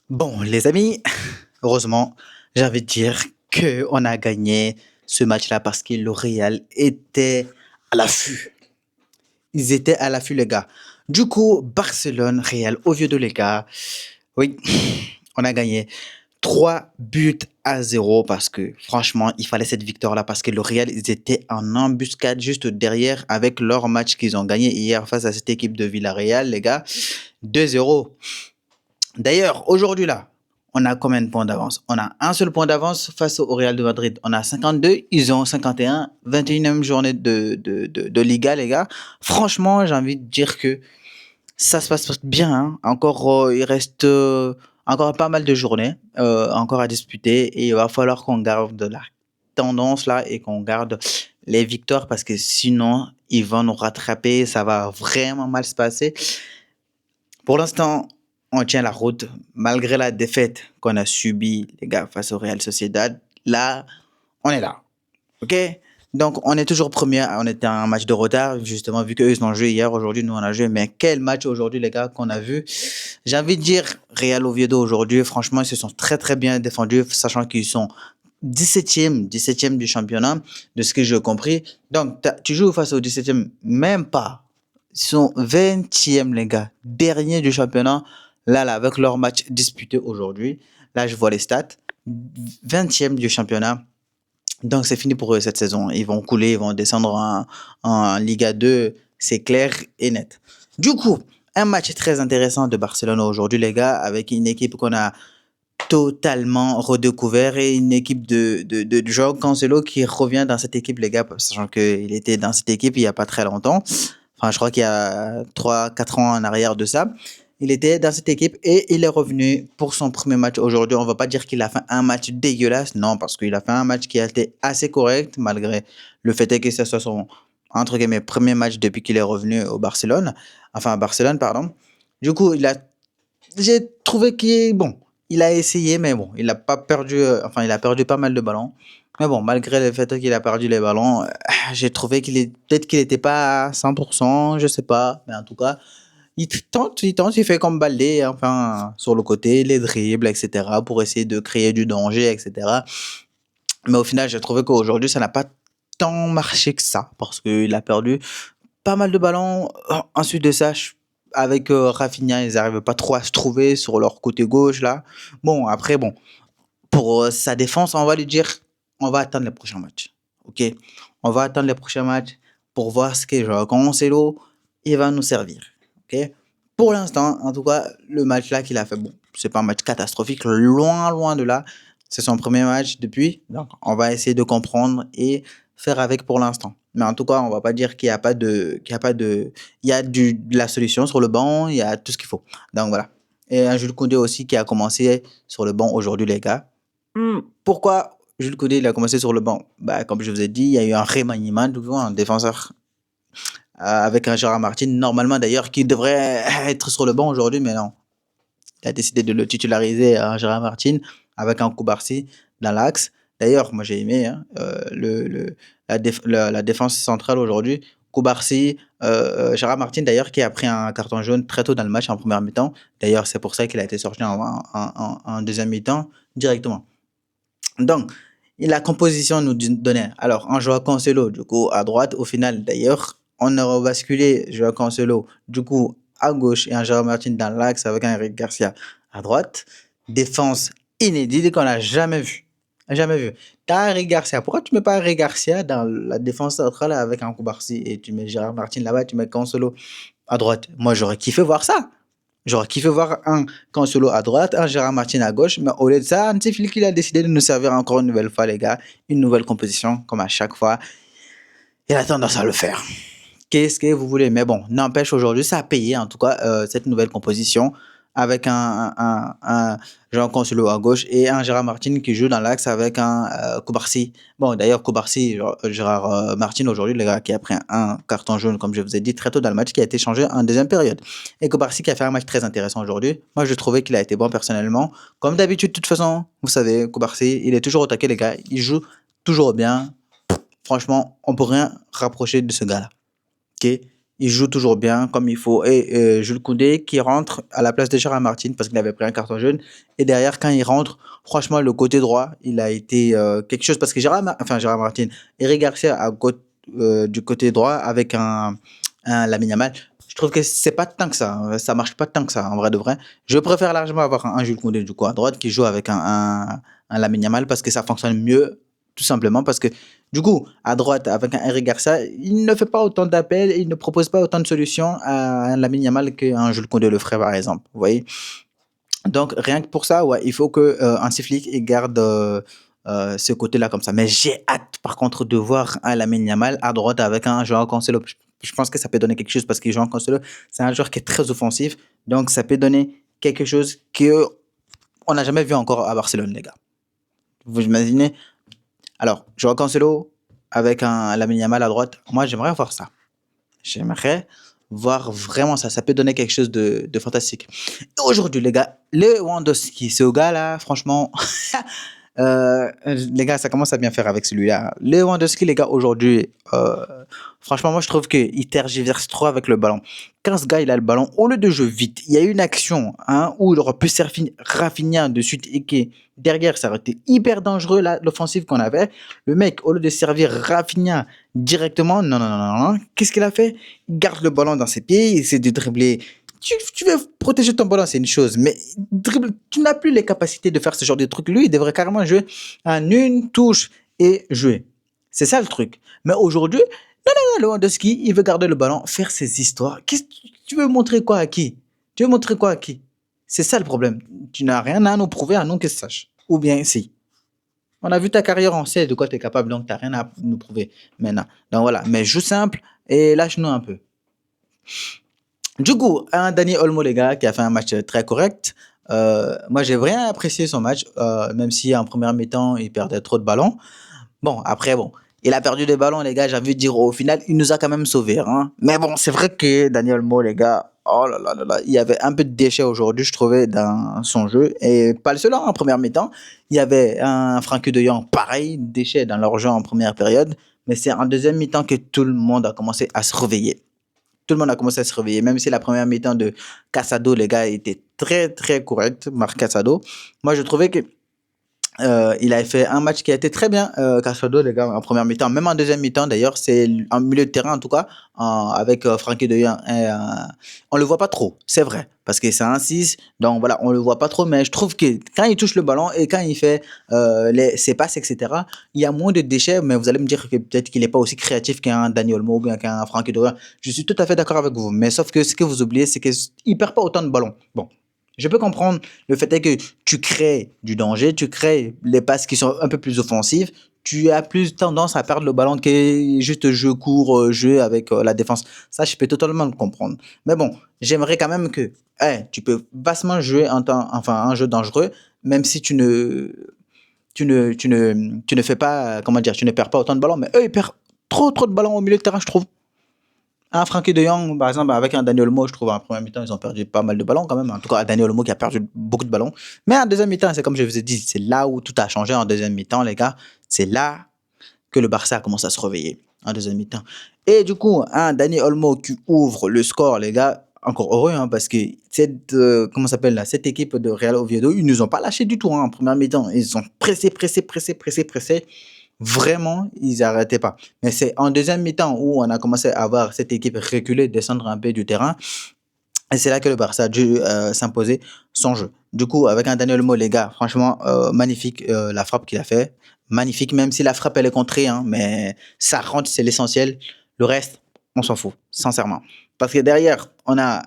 Bon, les amis, heureusement, j'ai envie de dire qu'on a gagné ce match-là parce que le Real était à l'affût. Ils étaient à l'affût, les gars. Du coup, Barcelone, Real, au vieux de les gars. Oui, on a gagné 3 buts à 0 parce que franchement, il fallait cette victoire-là parce que le Real, ils étaient en embuscade juste derrière avec leur match qu'ils ont gagné hier face à cette équipe de Villarreal, les gars. 2-0. D'ailleurs, aujourd'hui là, on a combien de points d'avance? On a un seul point d'avance face au Real de Madrid. On a 52, ils ont 51, 21e journée de Liga, les gars. Franchement, j'ai envie de dire que ça se passe bien, hein. Encore, il reste encore pas mal de journées encore à disputer et il va falloir qu'on garde la tendance là et qu'on garde les victoires parce que sinon, ils vont nous rattraper. Ça va vraiment mal se passer. Pour l'instant, on tient la route malgré la défaite qu'on a subie, les gars, face au Real Sociedad. Là, on est là. OK? Donc, on est toujours premier. On était en match de retard, justement, vu qu'eux, ils ont joué hier. Aujourd'hui, nous, on a joué. Mais quel match aujourd'hui, les gars, qu'on a vu. J'ai envie de dire, Real Oviedo aujourd'hui, franchement, ils se sont très, très bien défendus, sachant qu'ils sont 17e du championnat, de ce que j'ai compris. Donc, tu joues face au 17e, même pas. Ils sont 20e, les gars, dernier du championnat. Là, avec leur match disputé aujourd'hui. Là, je vois les stats. 20e du championnat. Donc, c'est fini pour eux cette saison. Ils vont couler, ils vont descendre en Liga 2. C'est clair et net. Du coup, un match très intéressant de Barcelone aujourd'hui, les gars, avec une équipe qu'on a totalement redécouvert et une équipe de Joao Cancelo qui revient dans cette équipe, les gars, sachant qu'il était dans cette équipe il n'y a pas très longtemps. Enfin, je crois qu'il y a 3 4 ans en arrière de ça. Il était dans cette équipe et il est revenu pour son premier match aujourd'hui. On ne va pas dire qu'il a fait un match dégueulasse, non, parce qu'il a fait un match qui a été assez correct, malgré le fait que ce soit son, entre guillemets, premier match depuis qu'il est revenu au Barcelone. Enfin, à Barcelone, pardon. Du coup, j'ai trouvé qu'il, bon, il a essayé, mais bon, il a pas perdu, enfin, il a perdu pas mal de ballons. Mais bon, malgré le fait qu'il a perdu les ballons, j'ai trouvé peut-être qu'il n'était pas à 100%, je sais pas, mais en tout cas, il tente, il fait comme Baldé, enfin, sur le côté, les dribbles, etc., pour essayer de créer du danger, etc. Mais au final, j'ai trouvé qu'aujourd'hui, ça n'a pas tant marché que ça, parce qu'il a perdu pas mal de ballons. Ensuite de ça, avec Rafinha, ils n'arrivent pas trop à se trouver sur leur côté gauche, là. Bon, après, bon, pour sa défense, on va lui dire, on va attendre les prochains matchs. OK? On va attendre les prochains matchs pour voir ce que Joao Cancelo, il va nous servir. OK? Pour l'instant, en tout cas, le match là qu'il a fait, bon, c'est pas un match catastrophique, loin, loin de là. C'est son premier match depuis. Donc, on va essayer de comprendre et faire avec pour l'instant. Mais en tout cas, on va pas dire qu'il y a pas de, qu'il y a pas de, il y a de la solution sur le banc, il y a tout ce qu'il faut. Donc voilà. Et un Jules Koundé aussi qui a commencé sur le banc aujourd'hui, les gars. Pourquoi Jules Koundé il a commencé sur le banc? Bah, comme je vous ai dit, il y a eu un remaniement, tu vois, un défenseur avec un Gérard Martin, normalement d'ailleurs, qui devrait être sur le banc aujourd'hui, mais non. Il a décidé de le titulariser à Gérard Martin avec un Koubarsi dans l'axe. D'ailleurs, moi j'ai aimé hein, la défense centrale aujourd'hui. Koubarsi, Gérard Martin d'ailleurs qui a pris un carton jaune très tôt dans le match en première mi-temps. D'ailleurs, c'est pour ça qu'il a été sorti en deuxième mi-temps directement. Donc, la composition nous donnait alors un joueur Cancelo, du coup, à droite. Au final, d'ailleurs, on a rebasculé joueur Cancelo, du coup, à gauche et un Gérard Martin dans l'axe avec un Eric Garcia à droite. Défense inédite qu'on n'a jamais vue. Jamais vu. T'as Eric Garcia. Pourquoi tu mets pas Eric Garcia dans la défense centrale avec un Koubarsi et tu mets Gérard Martin là-bas, tu mets Cancelo à droite? Moi, j'aurais kiffé voir ça. J'aurais kiffé voir un Cancelo à droite, un Gérard Martin à gauche, mais au lieu de ça, Hansi Flick il a décidé de nous servir encore une nouvelle fois, les gars. Une nouvelle composition, comme à chaque fois. Il a tendance à le faire. Qu'est-ce que vous voulez? Mais bon, n'empêche, aujourd'hui, ça a payé, en tout cas, cette nouvelle composition, avec un Jean Cancelo à gauche et un Gérard Martin qui joue dans l'axe avec un Koubarsi. Bon, d'ailleurs, Koubarsi, Gérard Martin, aujourd'hui, le gars qui a pris un carton jaune, comme je vous ai dit, très tôt dans le match, qui a été changé en deuxième période. Et Koubarsi qui a fait un match très intéressant aujourd'hui. Moi, je trouvais qu'il a été bon personnellement. Comme d'habitude, de toute façon, vous savez, Koubarsi, il est toujours au taquet, les gars. Il joue toujours bien. Franchement, on peut rien rapprocher de ce gars-là. OK? Il joue toujours bien comme il faut. Et Jules Koundé qui rentre à la place de Gérard Martin parce qu'il avait pris un carton jaune. Et derrière, quand il rentre, franchement, le côté droit, il a été quelque chose. Parce que Gérard Martin, Eric Garcia du côté droit avec un Lamine Yamal. Je trouve que c'est pas tant que ça. Ça marche pas tant que ça, en vrai de vrai. Je préfère largement avoir un Jules Koundé du coup à droite qui joue avec un Lamine Yamal parce que ça fonctionne mieux, tout simplement parce que du coup, à droite, avec un Eric Garcia, il ne fait pas autant d'appels, il ne propose pas autant de solutions à un Lamine Yamal qu'un Jules Koundé le ferait, par exemple. Vous voyez? Donc, rien que pour ça, ouais, il faut que Hansi Flick il garde ce côté-là comme ça. Mais j'ai hâte, par contre, de voir un Lamine Yamal à droite avec un Joao Cancelo. Je pense que ça peut donner quelque chose parce que Joao Cancelo, c'est un joueur qui est très offensif. Donc, ça peut donner quelque chose que on n'a jamais vu encore à Barcelone, les gars. Vous imaginez? Alors, Joao Cancelo avec un Lamine Yamal à droite, moi, j'aimerais voir ça. J'aimerais voir vraiment ça. Ça peut donner quelque chose de fantastique. Et aujourd'hui, les gars, Lewandowski, ce gars-là, franchement, les gars, ça commence à bien faire avec celui-là. Lewandowski, les gars, aujourd'hui, franchement, moi, je trouve qu'il tergiverse trop avec le ballon. Quand ce gars, il a le ballon, au lieu de jouer vite, il y a eu une action hein, où il aurait pu servir Rafinha de suite et qui, derrière, ça aurait été hyper dangereux, l'offensive qu'on avait. Le mec, au lieu de servir Rafinha directement, non, non, non, non, non. Qu'est-ce qu'il a fait? Il garde le ballon dans ses pieds, il essaie de dribbler. Tu veux protéger ton ballon, c'est une chose, mais tu n'as plus les capacités de faire ce genre de truc. Lui, il devrait carrément jouer en une touche et jouer. C'est ça le truc. Mais aujourd'hui, non, non, non, Lewandowski, il veut garder le ballon, faire ses histoires. Tu veux montrer quoi à qui? Tu veux montrer quoi à qui? C'est ça le problème. Tu n'as rien à nous prouver, à nous que sache. Ou bien si. On a vu ta carrière, on sait de quoi tu es capable, donc tu n'as rien à nous prouver maintenant. Donc voilà, mais joue simple et lâche-nous un peu. Du coup, un Dani Olmo, les gars, qui a fait un match très correct. Moi, j'ai vraiment apprécié son match, même si en première mi-temps, il perdait trop de ballons. Bon, après, bon, il a perdu des ballons, les gars. J'ai envie de dire, au final, il nous a quand même sauvés. Hein. Mais bon, c'est vrai que Dani Olmo, les gars, oh là là là là, il y avait un peu de déchets aujourd'hui, je trouvais, dans son jeu. Et pas le seul, hein, en première mi-temps. Il y avait un Frenkie de Jong, pareil, déchets dans leur jeu en première période. Mais c'est en deuxième mi-temps que tout le monde a commencé à se réveiller. Tout le monde a commencé à se réveiller, même si la première mi-temps de Casado, les gars, était très, très correct, Marc Casado. Moi, je trouvais que il avait fait un match qui a été très bien, Casado, les gars, en première mi-temps. Même en deuxième mi-temps, d'ailleurs, c'est en milieu de terrain, en tout cas, avec Frankie de Jong. On le voit pas trop, c'est vrai, parce que c'est un 6, donc voilà, on le voit pas trop, mais je trouve que quand il touche le ballon et quand il fait ses passes, etc., il y a moins de déchets, mais vous allez me dire que peut-être qu'il n'est pas aussi créatif qu'un Daniel Olmo ou bien qu'un Frankie de Jong. Je suis tout à fait d'accord avec vous, mais sauf que ce que vous oubliez, c'est qu'il perd pas autant de ballons. Bon, je peux comprendre le fait est que tu crées du danger, tu crées les passes qui sont un peu plus offensives, tu as plus tendance à perdre le ballon que juste jeu court, jeu avec la défense. Ça, je peux totalement le comprendre. Mais bon, j'aimerais quand même que tu peux vastement jouer enfin, un jeu dangereux, même si tu ne fais pas, comment dire, tu ne perds pas autant de ballons. Mais eux, ils perdent trop de ballons au milieu de terrain, je trouve. Un Frankie de Jong, par exemple, avec un Daniel Olmo, je trouve en première mi-temps, ils ont perdu pas mal de ballons quand même. En tout cas, Daniel Olmo qui a perdu beaucoup de ballons. Mais en deuxième mi-temps, c'est comme je vous ai dit, c'est là où tout a changé en deuxième mi-temps, les gars. C'est là que le Barça a commencé à se réveiller en deuxième mi-temps. Et du coup, un Dani Olmo qui ouvre le score, les gars, encore heureux, hein, parce que comment s'appelle là, cette équipe de Real Oviedo, ils nous ont pas lâché du tout hein, en première mi-temps. Ils ont pressé. Vraiment, ils n'arrêtaient pas. Mais c'est en deuxième mi-temps où on a commencé à voir cette équipe reculer, descendre un peu du terrain. Et c'est là que le Barça a dû s'imposer son jeu. Du coup, avec un Daniel Olmo, les gars, franchement, magnifique la frappe qu'il a fait. Magnifique, même si la frappe, elle est contrée, hein, mais ça rentre, c'est l'essentiel. Le reste, on s'en fout, sincèrement. Parce que derrière, on a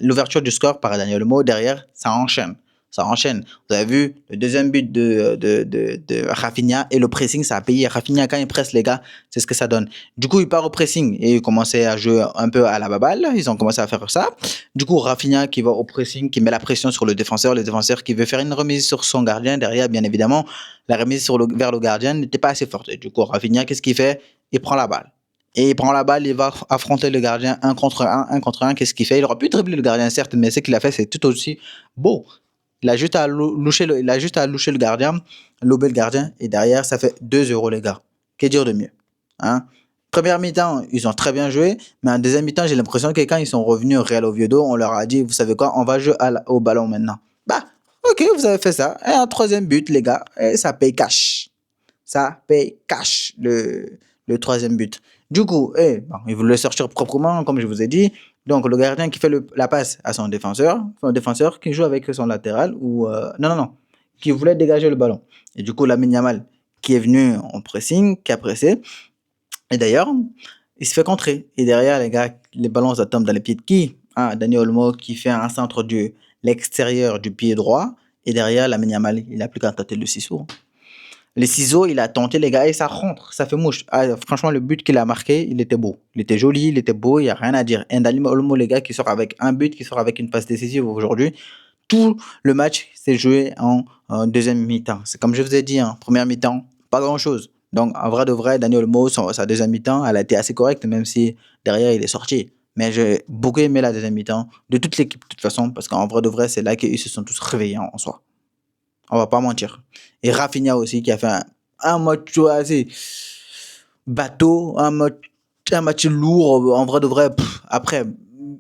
l'ouverture du score par Daniel Olmo. Derrière, ça enchaîne. Ça enchaîne. Vous avez vu le deuxième but de Rafinha et le pressing, ça a payé. Rafinha, quand il presse, les gars, c'est ce que ça donne. Du coup, il part au pressing et il commençait à jouer un peu à la baballe. Ils ont commencé à faire ça. Du coup, Rafinha qui va au pressing, qui met la pression sur le défenseur qui veut faire une remise sur son gardien. Derrière, bien évidemment, la remise vers le gardien n'était pas assez forte. Du coup, Rafinha, qu'est-ce qu'il fait? Il prend la balle. Et il prend la balle, il va affronter le gardien un contre un. Qu'est-ce qu'il fait? Il aurait pu dribbler le gardien, certes, mais ce qu'il a fait, c'est tout aussi beau. Il a juste à loucher le gardien, lober le gardien, et derrière, ça fait 2 euros, les gars. Que dire de mieux? Hein? Première mi-temps, ils ont très bien joué, mais en deuxième mi-temps, j'ai l'impression que quand ils sont revenus au Real Oviedo, on leur a dit, vous savez quoi, on va jouer au ballon maintenant. Bah, ok, vous avez fait ça. Et un troisième but, les gars, et ça paye cash. Ça paye cash, le troisième but. Du coup, bon, il voulait sortir proprement, comme je vous ai dit. Donc, le gardien qui fait la passe à son défenseur qui joue avec son latéral, ou non, qui voulait dégager le ballon. Et du coup, Lamine Yamal, qui est venu en pressing, qui a pressé, et d'ailleurs, il se fait contrer. Et derrière, les gars, les ballons, ça tombe dans les pieds de qui? Ah, Dani Olmo qui fait un centre de l'extérieur du pied droit. Et derrière, Lamine Yamal, il n'a plus qu'à tenter le ciseau. Les ciseaux, il a tenté, les gars, et ça rentre, ça fait mouche. Ah, franchement, le but qu'il a marqué, il était beau. Il était joli, il était beau, il n'y a rien à dire. Et Dani Olmo, les gars, qui sort avec un but, qui sort avec une passe décisive aujourd'hui. Tout le match s'est joué en deuxième mi-temps. C'est comme je vous ai dit, hein, première mi-temps, pas grand-chose. Donc, en vrai de vrai, Daniel Olmo, sa deuxième mi-temps, elle a été assez correcte, même si derrière, il est sorti. Mais j'ai beaucoup aimé la deuxième mi-temps de toute l'équipe, de toute façon, parce qu'en vrai de vrai, c'est là qu'ils se sont tous réveillés en soi. On va pas mentir. Et Rafinha aussi, qui a fait un match assez bateau, un match lourd, en vrai de vrai. Après,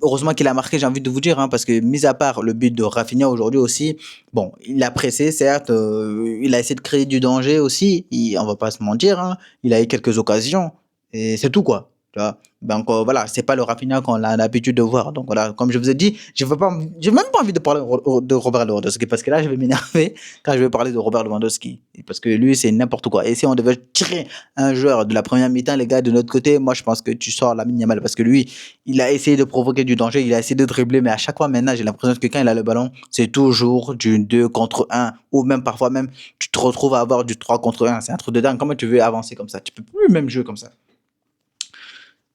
heureusement qu'il a marqué, j'ai envie de vous dire, hein, parce que mis à part le but de Rafinha aujourd'hui aussi, bon, il a pressé, certes, il a essayé de créer du danger aussi, on va pas se mentir, hein, il a eu quelques occasions, et c'est tout, quoi. Tu vois. Donc voilà, c'est pas le Rafinha qu'on a l'habitude de voir. Donc voilà, comme je vous ai dit, j'ai même pas envie de parler de Robert Lewandowski, parce que là, je vais m'énerver quand je vais parler de Robert Lewandowski, parce que lui, c'est n'importe quoi. Et si on devait tirer un joueur de la première mi-temps, les gars, de notre côté, moi, je pense que tu sors Lamine Yamal, parce que lui, il a essayé de provoquer du danger, il a essayé de dribbler, mais à chaque fois maintenant, j'ai l'impression que quand il a le ballon, c'est toujours du 2 contre 1, ou même parfois même, tu te retrouves à avoir du 3 contre 1. C'est un truc de dingue. Comment tu veux avancer comme ça? Tu peux plus même jouer comme ça.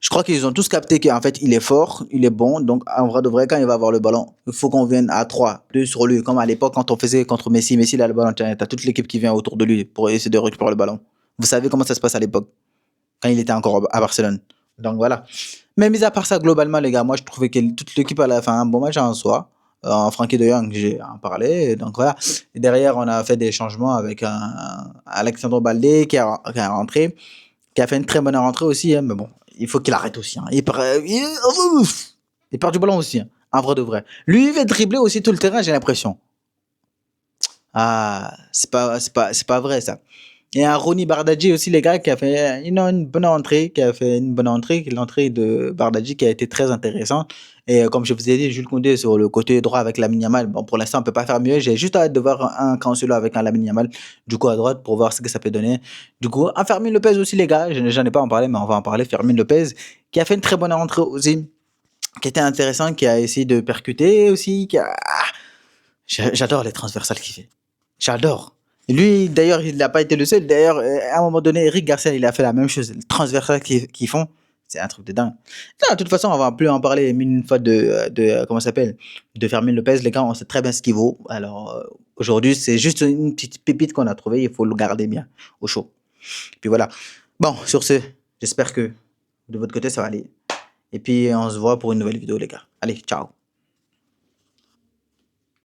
Je crois qu'ils ont tous capté qu'en fait, il est fort, il est bon. Donc, en vrai de vrai, quand il va avoir le ballon, il faut qu'on vienne à 3, 2 sur lui. Comme à l'époque, quand on faisait contre Messi, Messi, il a le ballon, tu as toute l'équipe qui vient autour de lui pour essayer de récupérer le ballon. Vous savez comment ça se passe à l'époque, quand il était encore à Barcelone. Donc, voilà. Mais mis à part ça, globalement, les gars, moi, je trouvais que toute l'équipe a fait un bon match en soi. Frankie de Jong, j'ai en parlé. Donc, voilà. Et derrière, on a fait des changements avec Alexandre Balde qui a rentré, qui a fait une très bonne rentrée aussi, hein, mais bon, il faut qu'il arrête aussi, hein. Il perd du ballon aussi, hein, en vrai de vrai. Lui, il va dribbler aussi tout le terrain, j'ai l'impression. Ah, c'est pas vrai ça. Et un Ronny Bardadji aussi, les gars, qui a fait une bonne entrée, l'entrée de Bardadji qui a été très intéressante. Et comme je vous ai dit, Jules Koundé sur le côté droit avec Lamine Yamal. Bon, pour l'instant, on peut pas faire mieux. J'ai juste hâte de voir un Cancelo avec un Lamine Yamal, du coup, à droite, pour voir ce que ça peut donner. Du coup, un Fermin Lopez aussi, les gars. J'en ai pas en parlé, mais on va en parler. Fermin Lopez, qui a fait une très bonne entrée aussi, qui était intéressant, qui a essayé de percuter aussi, j'adore les transversales qu'il fait. J'adore. Lui, d'ailleurs, il n'a pas été le seul. D'ailleurs, à un moment donné, Eric Garcia, il a fait la même chose. Le transversal qu'ils font, c'est un truc de dingue. Là, de toute façon, on va plus en parler une fois comment ça s'appelle, de Fermin Lopez. Les gars, on sait très bien ce qu'il vaut. Alors, aujourd'hui, c'est juste une petite pépite qu'on a trouvée. Il faut le garder bien au chaud. Puis voilà. Bon, sur ce, j'espère que de votre côté, ça va aller. Et puis, on se voit pour une nouvelle vidéo, les gars. Allez, ciao.